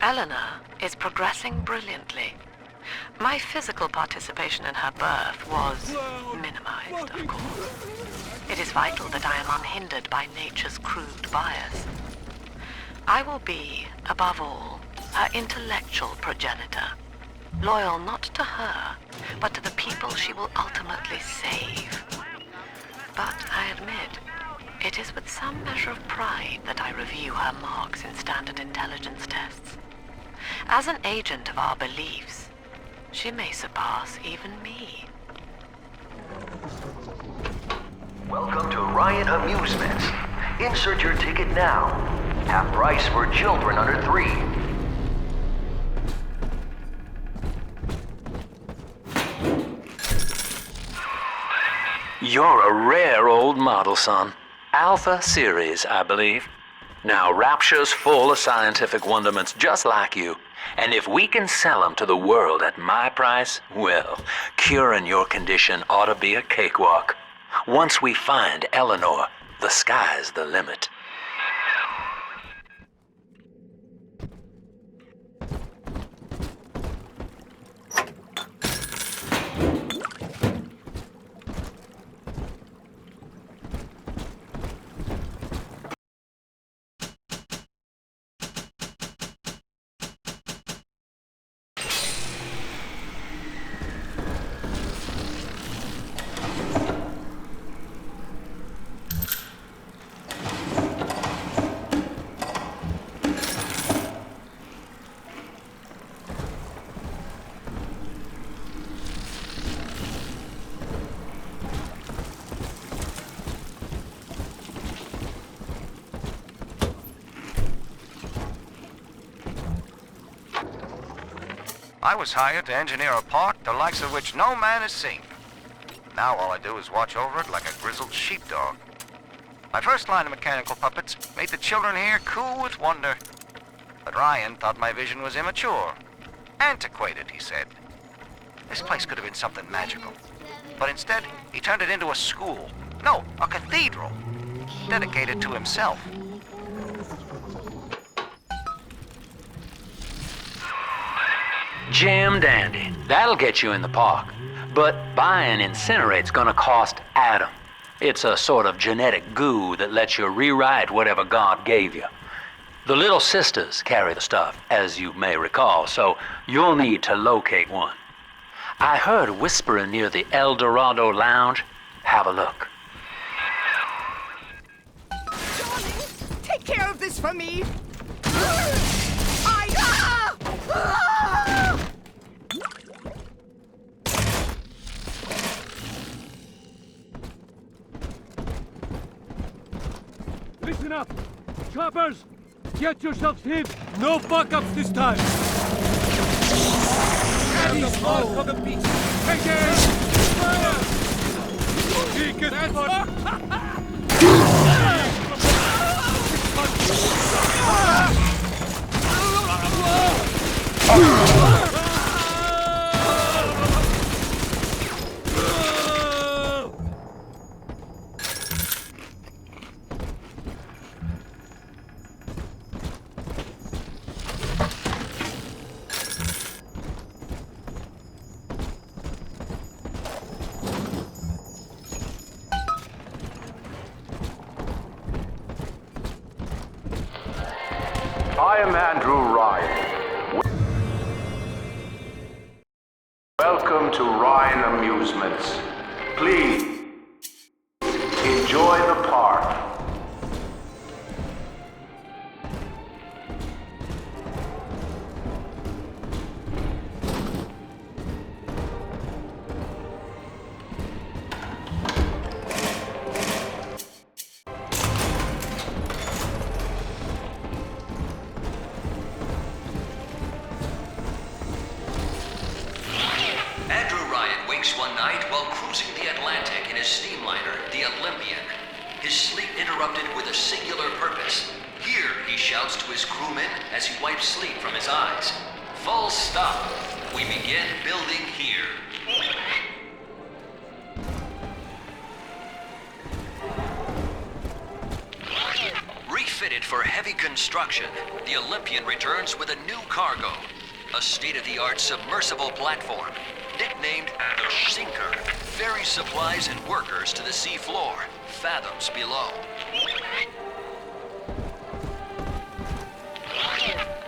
Eleanor is progressing brilliantly. My physical participation in her birth was minimized, of course. It is vital that I am unhindered by nature's crude bias. I will be, above all, her intellectual progenitor, loyal not to her, but to the people she will ultimately save. But I admit, it is with some measure of pride that I review her marks in standard intelligence tests. As an agent of our beliefs, she may surpass even me. Welcome to Ryan Amusements. Insert your ticket now. Half price for children under 3. You're a rare old model, son. Alpha series, I believe. Now, Rapture's full of scientific wonderments just like you. And if we can sell them to the world at my price, well, curing your condition ought to be a cakewalk. Once we find Eleanor, the sky's the limit. I was hired to engineer a park the likes of which no man has seen. Now all I do is watch over it like a grizzled sheepdog. My first line of mechanical puppets made the children here cool with wonder. But Ryan thought my vision was immature. Antiquated, he said. This place could have been something magical. But instead, he turned it into a school. No, a cathedral. Dedicated to himself. Jam dandy. That'll get you in the park. But buying Incinerate's gonna cost Adam. It's a sort of genetic goo that lets you rewrite whatever God gave you. The little sisters carry the stuff, as you may recall, so you'll need to locate one. I heard whispering near the El Dorado Lounge. Have a look. Darling, take care of this for me. Listen up! Choppers! Get yourselves hid! No fuck-ups this time! Ready for the beast! Take it! Fire! He gets I am Andrew Ryan. Welcome to Ryan Amusements. Please, enjoy the park. One night while cruising the Atlantic in his steamliner, the Olympian. His sleep interrupted with a singular purpose. Here, he shouts to his crewmen as he wipes sleep from his eyes. Full stop. We begin building here. Refit fitted for heavy construction, the Olympian returns with a new cargo. A state-of-the-art submersible platform, nicknamed the Sinker, ferries supplies and workers to the sea floor, fathoms below.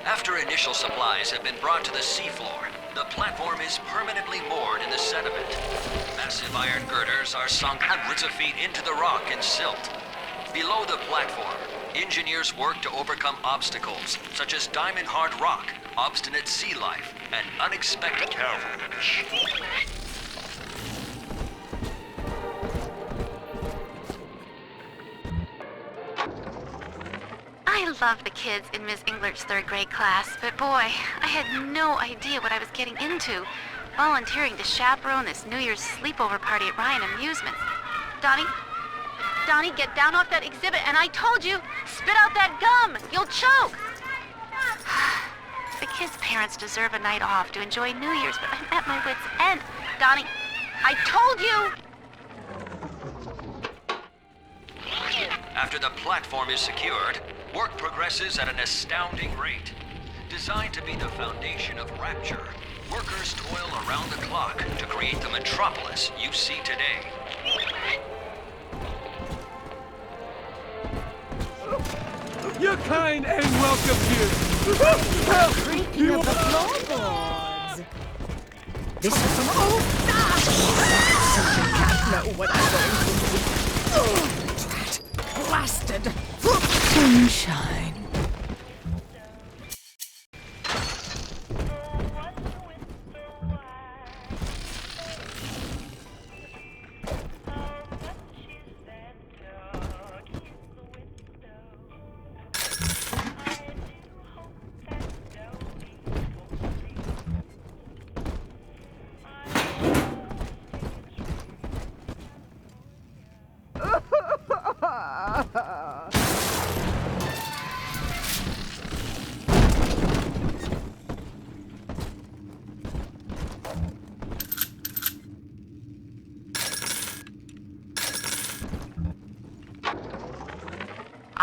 After initial supplies have been brought to the seafloor, the platform is permanently moored in the sediment. Massive iron girders are sunk hundreds of feet into the rock and silt. Below the platform, engineers work to overcome obstacles such as diamond-hard rock, obstinate sea life, and unexpected carefulness. I love the kids in Miss Englert's third grade class, but boy, I had no idea what I was getting into. Volunteering to chaperone this New Year's sleepover party at Ryan Amusements. Donnie, get down off that exhibit, and I told you, spit out that gum! You'll choke! The kids' parents deserve a night off to enjoy New Year's, but I'm at my wit's end. Donnie, I told you! After the platform is secured, work progresses at an astounding rate. Designed to be the foundation of Rapture, workers toil around the clock to create the metropolis you see today. You're kind and welcome here. Creaking of the floorboards. This is from Something can't know what I'm going to do. That blasted sunshine.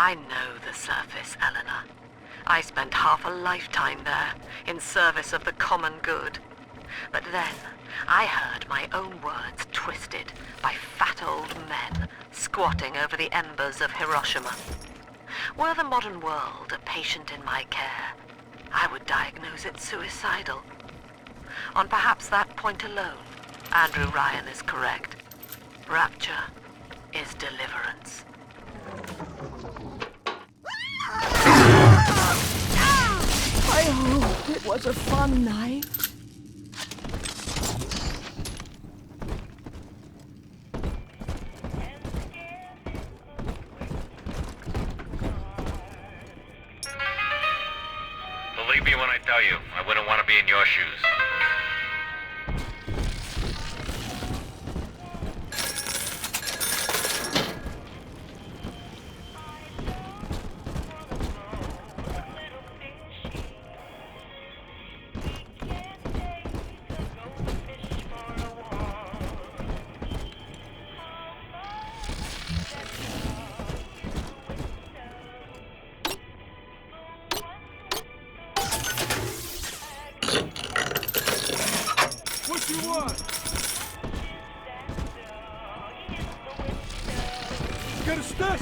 I know the surface, Eleanor. I spent half a lifetime there, in service of the common good. But then, I heard my own words twisted by fat old men squatting over the embers of Hiroshima. Were the modern world a patient in my care, I would diagnose it suicidal. On perhaps that point alone, Andrew Ryan is correct. Rapture is deliverance. I hope it was a fun night. Believe me when I tell you, I wouldn't want to be in your shoes. What you want? Got a stash.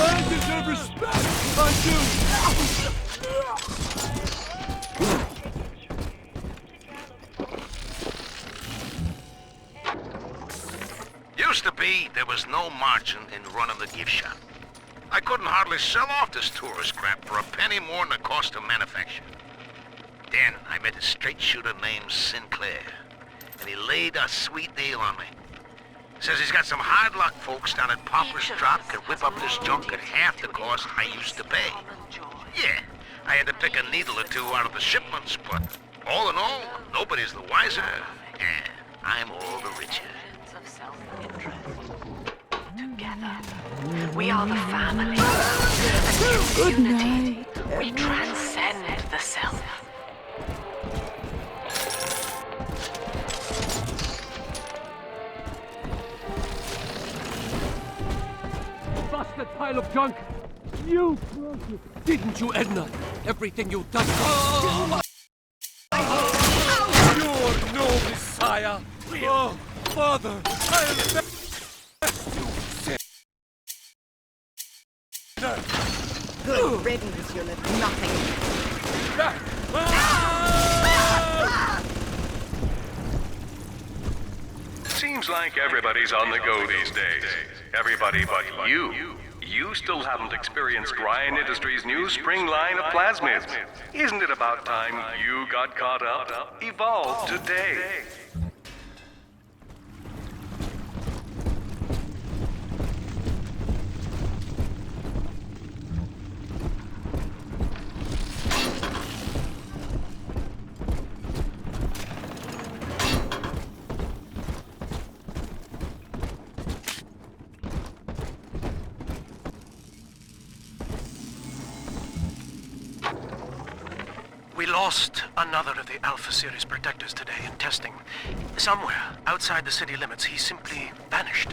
I deserve respect. I do. Used to be, there was no margin in running the gift shop. I couldn't hardly sell off this tourist crap for a penny more than the cost of manufacture. Then I met a straight shooter named Sinclair, and he laid a sweet deal on me. Says he's got some hard luck folks down at Popper's Drop can whip up this junk at half the cost I used to pay. Yeah, I had to pick a needle or two out of the shipments, but all in all, nobody's the wiser, and I'm all the richer. Together, we are the family. And in unity, we transcend the self. Bust the pipe. pile of junk. You broke it. Didn't you, Edna? Everything you've done. You're no messiah. Oh, Father, I am the best you sinner. Good riddance, you'll have nothing. Seems like everybody's on the go these days. Everybody but you. You still haven't experienced Ryan Industries' new spring line of plasmids. Isn't it about time you got caught up? Evolve today. We lost another of the Alpha Series protectors today in testing. Somewhere outside the city limits, he simply vanished.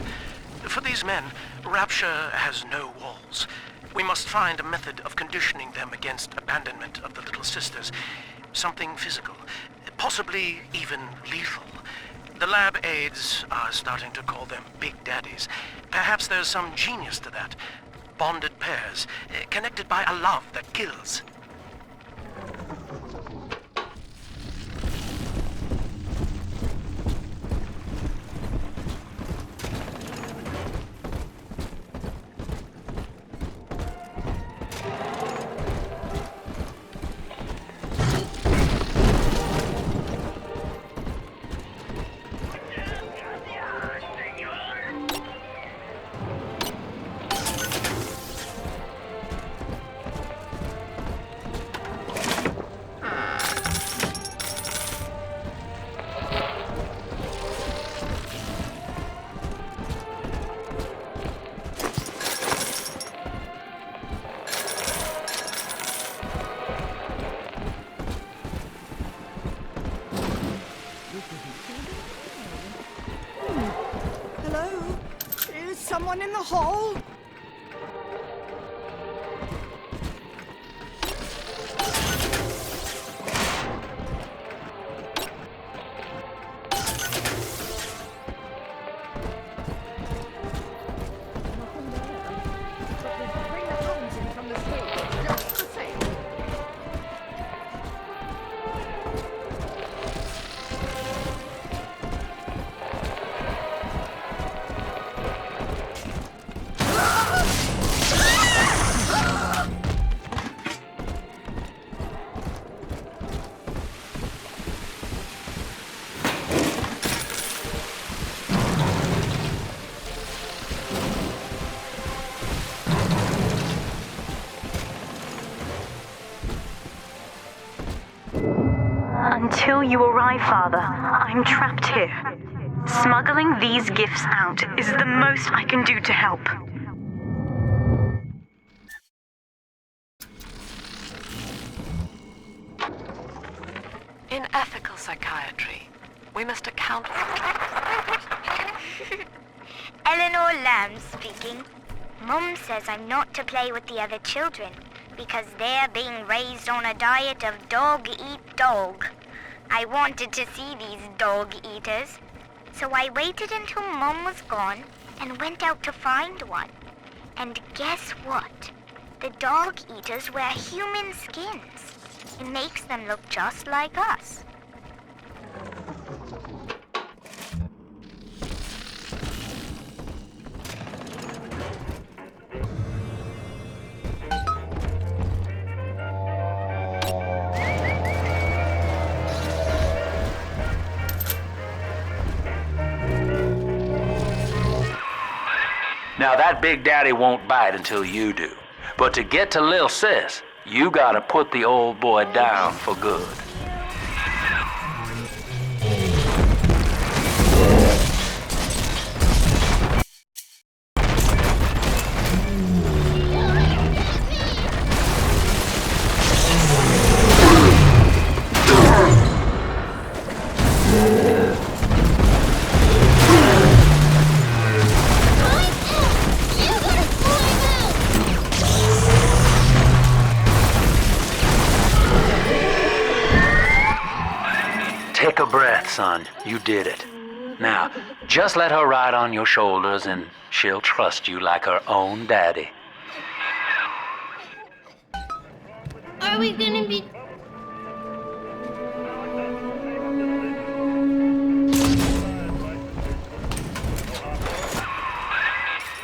For these men, Rapture has no walls. We must find a method of conditioning them against abandonment of the Little Sisters. Something physical, possibly even lethal. The lab aides are starting to call them Big Daddies. Perhaps there's some genius to that. Bonded pairs, connected by a love that kills. Hello? Is someone in the hall? Until you arrive, Father, I'm trapped here. Smuggling these gifts out is the most I can do to help. In ethical psychiatry, we must account for... Eleanor Lamb speaking. Mum says I'm not to play with the other children because they're being raised on a diet of dog-eat-dog. I wanted to see these dog-eaters, so I waited until Mum was gone and went out to find one. And guess what? The dog-eaters wear human skins. It makes them look just like us. Now that Big Daddy won't bite until you do. But to get to Lil Sis, you gotta put the old boy down for good. breath, son. You did it. Now, just let her ride on your shoulders and she'll trust you like her own daddy. Are we gonna be...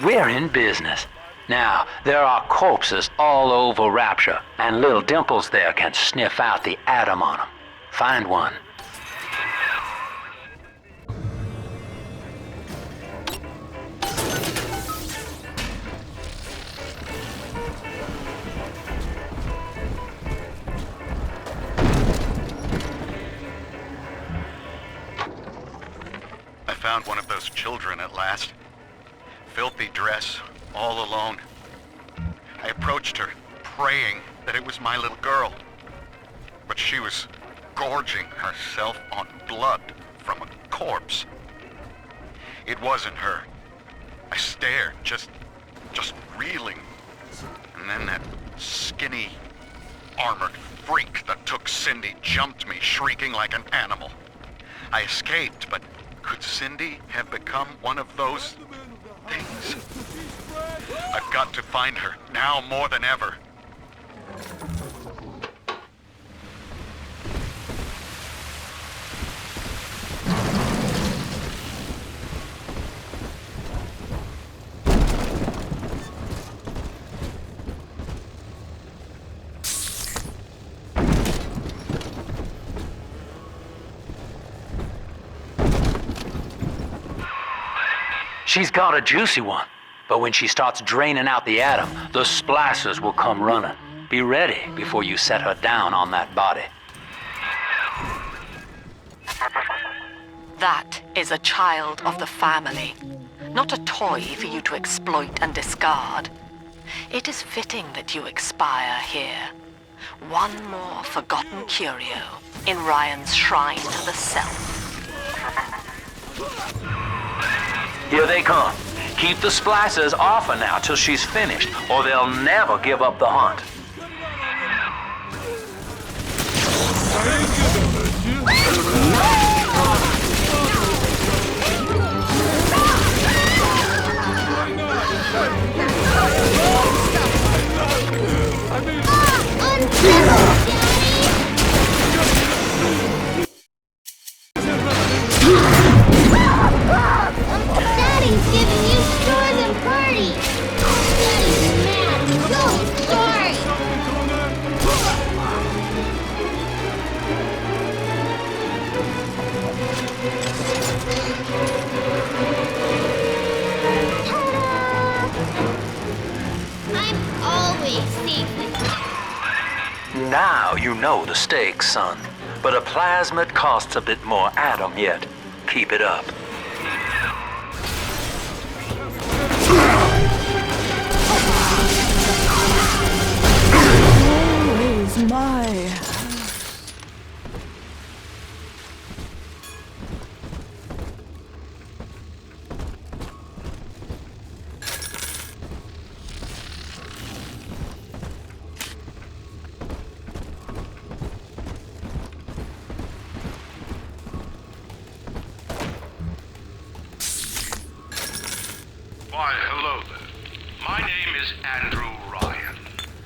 We're in business. Now, there are corpses all over Rapture, and little Dimples there can sniff out the atom on them. Find one. I found one of those children at last. Filthy dress, all alone. I approached her, praying that it was my little girl. But she was gorging herself on blood from a corpse. It wasn't her. I stared, just reeling. And then that skinny, armored freak that took Cindy jumped me, shrieking like an animal. I escaped, but could Cindy have become one of those things? I've got to find her, now more than ever. She's got a juicy one, but when she starts draining out the atom, the splicers will come running. Be ready before you set her down on that body. That is a child of the family, not a toy for you to exploit and discard. It is fitting that you expire here. One more forgotten curio in Ryan's shrine to the self. Here they come. Keep the splicers off her now till she's finished, or they'll never give up the hunt. Daddy's giving you stores and parties! Daddy's mad! So sorry! I'm always safe with you. Now you know the stakes, son. But a plasmid costs a bit more atom yet. Keep it up. Always my... Why, hello there. My name is Andrew Ryan.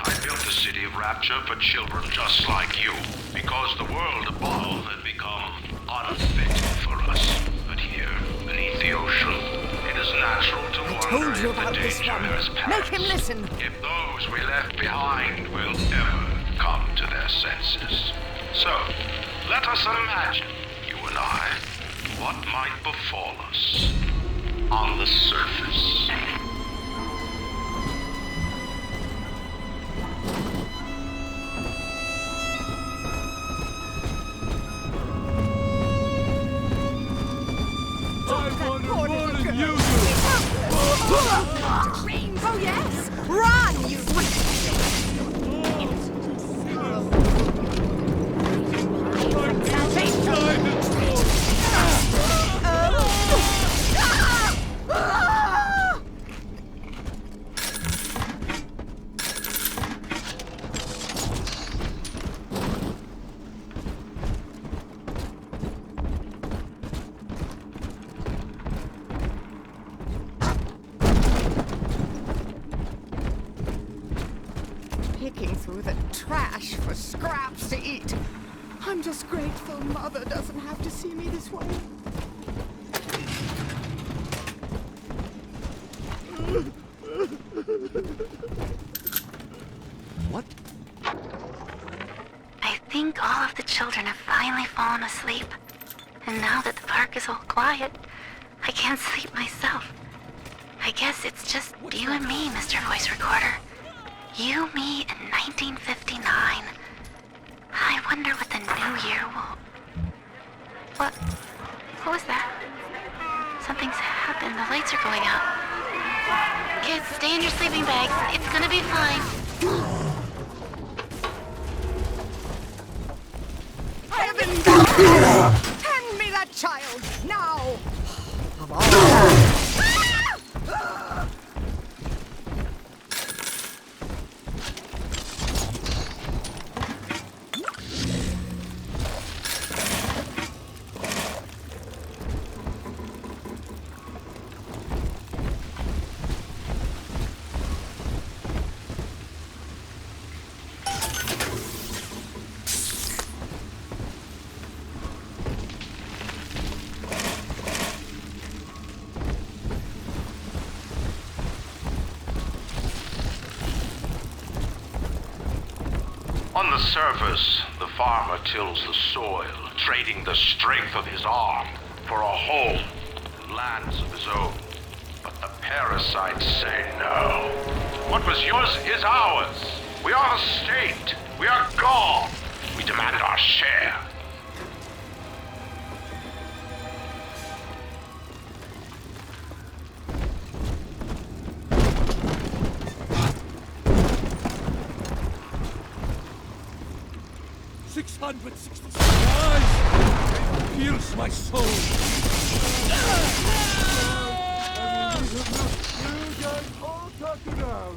I built the city of Rapture for children just like you, because the world above had become unfit for us. But here, beneath the ocean, it is natural to wonder if the danger has passed. Make him listen! If those we left behind will ever come to their senses. So, let us imagine, you and I, what might befall us on the surface. Oh yes! Run, you... through the trash for scraps to eat. I'm just grateful Mother doesn't have to see me this way. What? I think all of the children have finally fallen asleep. And now that the park is all quiet, I can't sleep myself. I guess it's just you and me, Mr. Voice Recorder. You, me, and 1959. I wonder what the new year will... What was that? Something's happened. The lights are going out. Kids, stay in your sleeping bags. It's gonna be fine. Hand me that child, now! Of all... On the surface, the farmer tills the soil, trading the strength of his arm for a home and lands of his own. But the parasites say no. What was yours is ours. We are the state. We are God. We demand our share. Pierce my soul. You guys all talk it out.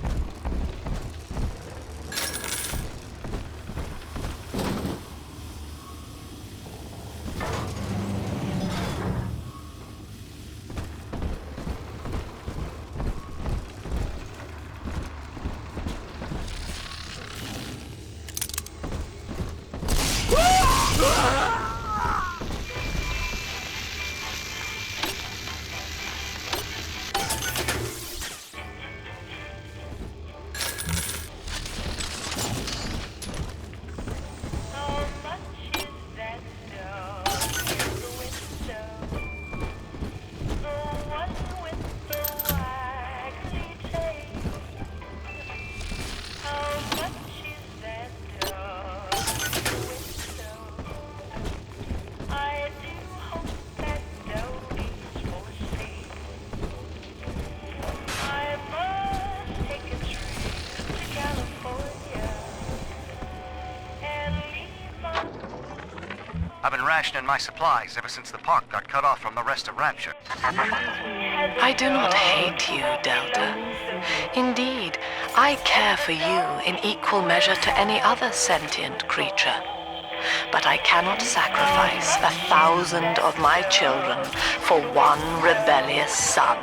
I've been rationing my supplies ever since the park got cut off from the rest of Rapture. I do not hate you, Delta. Indeed, I care for you in equal measure to any other sentient creature. But I cannot sacrifice 1,000 of my children for one rebellious son.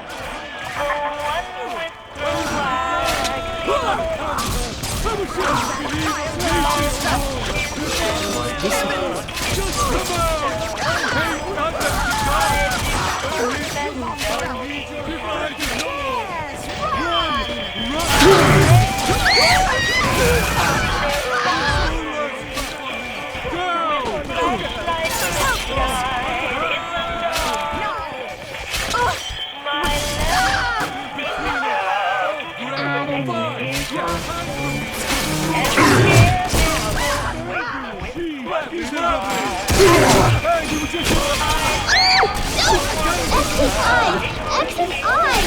X and I!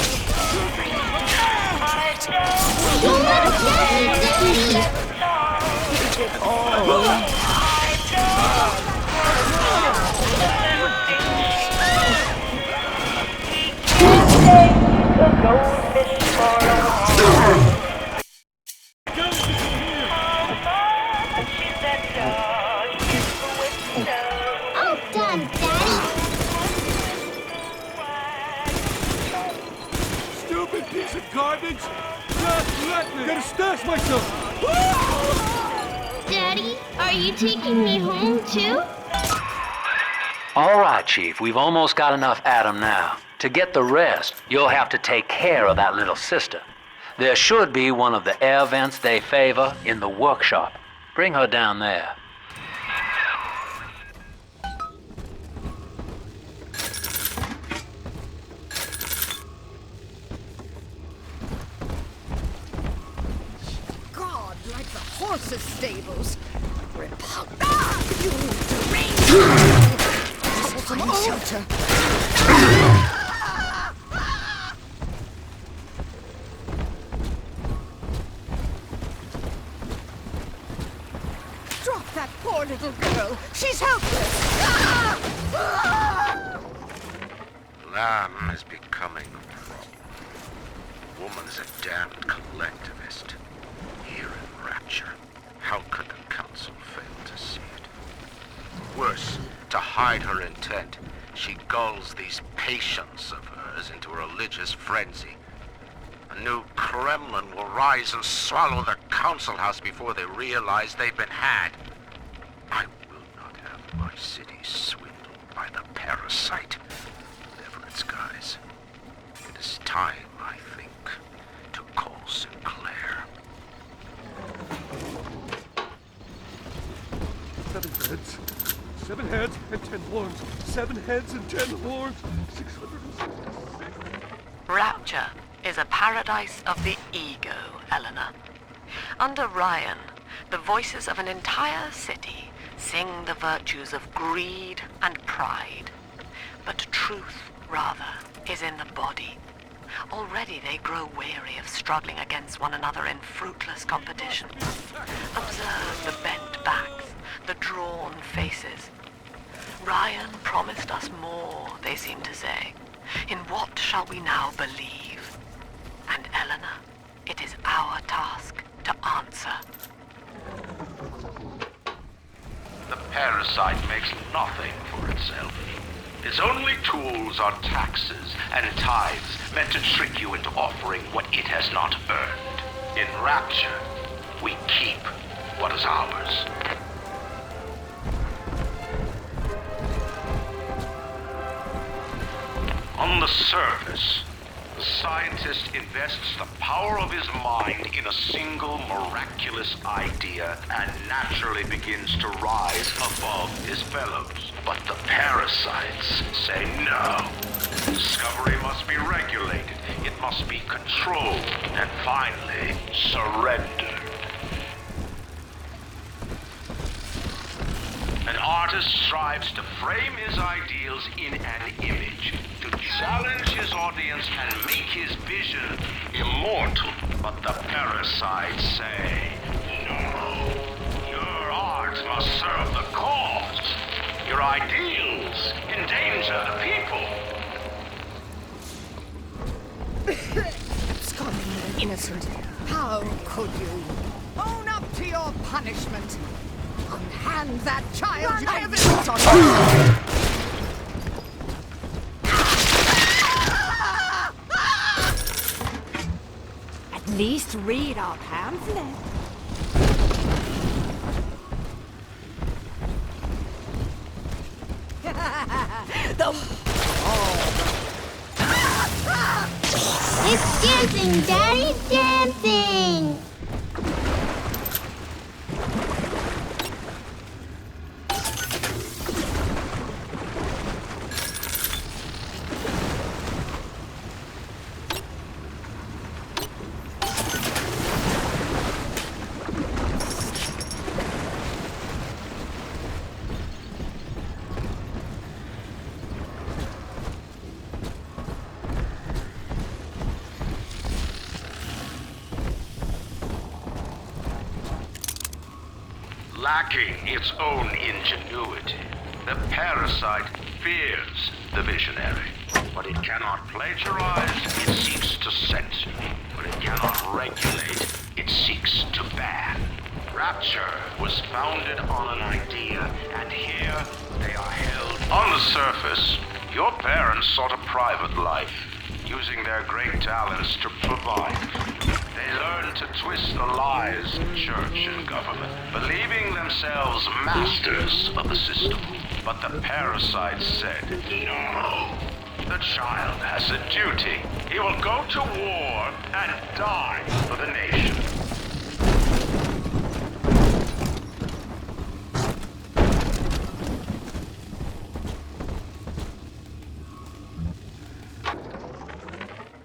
You'll never get it, Oh, done, Daddy! Stupid piece of garbage! Just let me! Gotta stash myself! Daddy, are you taking me home too? All right, Chief, we've almost got enough Adam now. To get the rest, you'll have to take care of that little sister. There should be one of the air vents they favor in the workshop. Bring her down there. God, like the horses' stables. You deranged! Find shelter. Drop that poor little girl. She's helpless. Lamb is becoming a problem. The woman's a damned collectivist. Here in Rapture, how could the Council fail to see it? Worse, to hide her intent, she gulls these patients of hers into a religious frenzy. A new Kremlin will rise and swallow the Council House before they realize they've been had. I will not have my city swindled by the parasite, whatever its guise. It is time, I think, to call Sinclair. 7 heads. 7 heads and 10 horns. 7 heads and 10 horns. 666. Rapture is a paradise of the ego, Eleanor. Under Ryan, the voices of an entire city sing the virtues of greed and pride. But truth, rather, is in the body. Already they grow weary of struggling against one another in fruitless competition. Observe the bent backs, the drawn faces. Ryan promised us more, they seem to say. In what shall we now believe? And Eleanor, it is our task to answer. The parasite makes nothing for itself. Its only tools are taxes and tithes meant to trick you into offering what it has not earned. In Rapture, we keep what is ours. On the surface, the scientist invests the power of his mind in a single miraculous idea and naturally begins to rise above his fellows. But the parasites say no. Discovery must be regulated, it must be controlled, and finally, surrendered. An artist strives to frame his ideals in an image, to challenge his audience and make his vision immortal. But the parasites say, no. Your art must serve the cause. Your ideals endanger the people. Absconding with an innocent. How could you? Own up to your punishment. Unhand that child. You have it on you. At least read our pamphlet. It's dancing, Daddy, dancing! Lacking its own ingenuity, the parasite fears the visionary. What it cannot plagiarize, it seeks to censor. What it cannot regulate, it seeks to ban. Rapture was founded on an idea, and here they are held. On the surface, your parents sought a private life, using their great talents to provide. They learn to twist the lies of church and government, believing themselves masters of the system. But the parasites said, no. The child has a duty. He will go to war and die for the nation.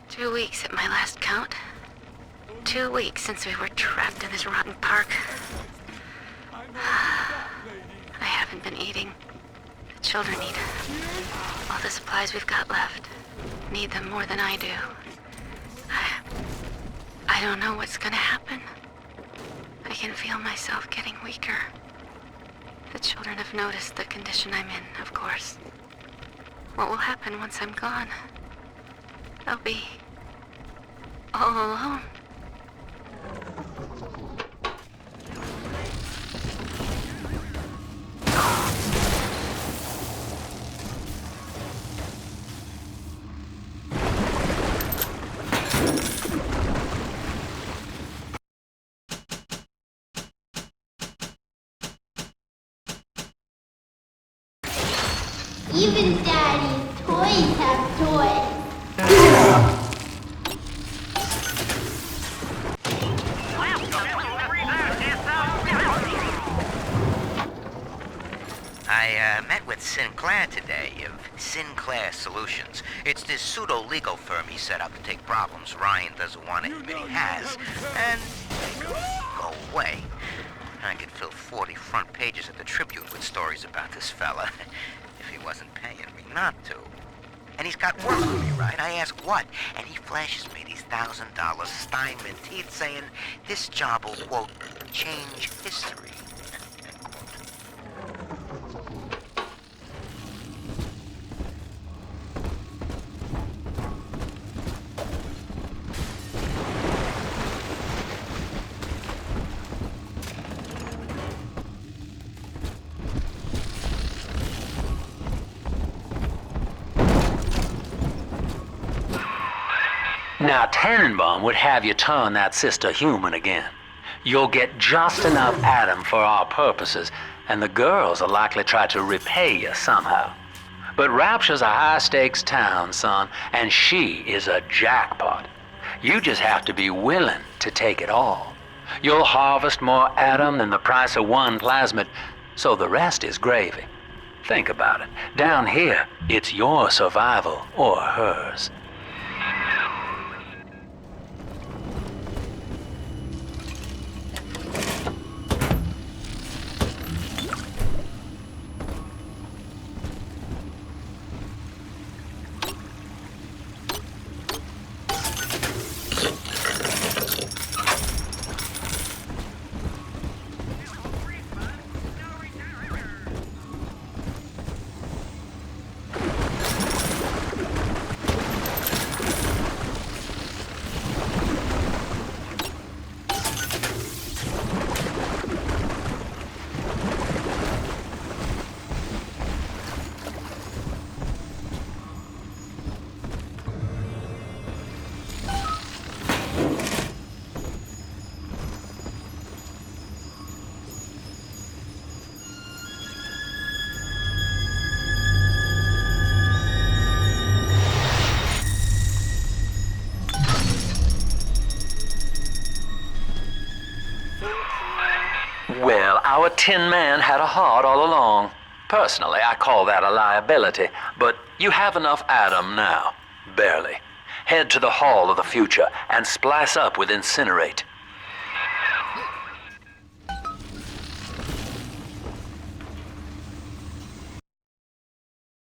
Two weeks at my last count. 2 weeks since we were trapped in this rotten park. I haven't been eating. The children need all the supplies we've got left. Need them more than I do. I don't know what's gonna happen. I can feel myself getting weaker. The children have noticed the condition I'm in, of course. What will happen once I'm gone? I'll be all alone. Even Daddy's toys have toys. I met with Sinclair today of Sinclair Solutions. It's this pseudo-legal firm he set up to take problems Ryan doesn't want to admit he has, and go away. I could fill 40 front pages of the Tribune with stories about this fella, if he wasn't paying me not to. And he's got work for me, right? I ask what, and he flashes me these $1,000 Steinman teeth saying this job will, quote, change history. Now, Tannenbaum would have you turn that sister human again. You'll get just enough Adam for our purposes, and the girls will likely try to repay you somehow. But Rapture's a high-stakes town, son, and she is a jackpot. You just have to be willing to take it all. You'll harvest more Adam than the price of one plasmid, so the rest is gravy. Think about it. Down here, it's your survival or hers. Well, our Tin Man had a heart all along. Personally, I call that a liability, but you have enough Adam now. Barely. Head to the Hall of the Future and splice up with Incinerate.